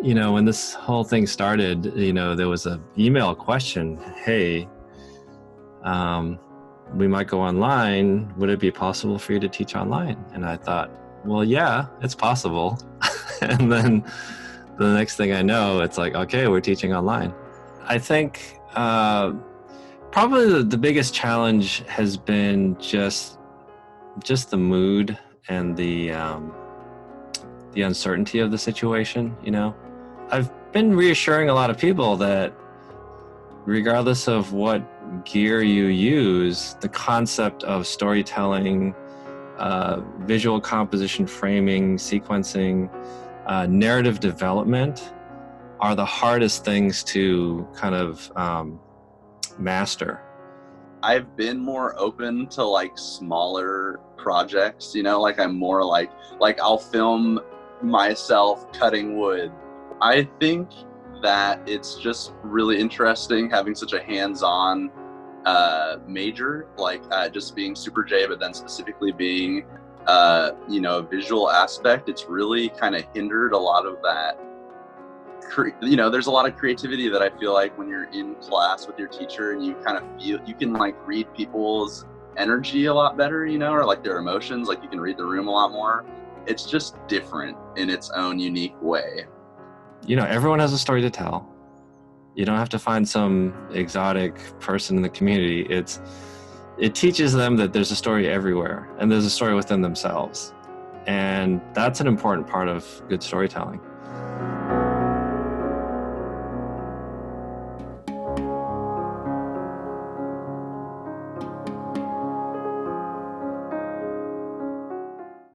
When this whole thing started, there was an email question. Hey, we might go online. Would it be possible for you to teach online? And I thought, well, yeah, it's possible. And then the next thing I know, it's like, okay, we're teaching online. I think probably the biggest challenge has been just the mood and the uncertainty of the situation. I've been reassuring a lot of people that regardless of what gear you use, the concept of storytelling, visual composition, framing, sequencing, narrative development are the hardest things to kind of master. I've been more open to like smaller projects, like I'm more like I'll film myself cutting wood. I think that it's just really interesting having such a hands-on major, just being Super J, but then specifically being a visual aspect. It's really kind of hindered a lot of that. There's a lot of creativity that I feel like when you're in class with your teacher and you kind of feel, you can like read people's energy a lot better, or like their emotions, like you can read the room a lot more. It's just different in its own unique way. Everyone has a story to tell. You don't have to find some exotic person in the community. It teaches them that there's a story everywhere and there's a story within themselves. And that's an important part of good storytelling.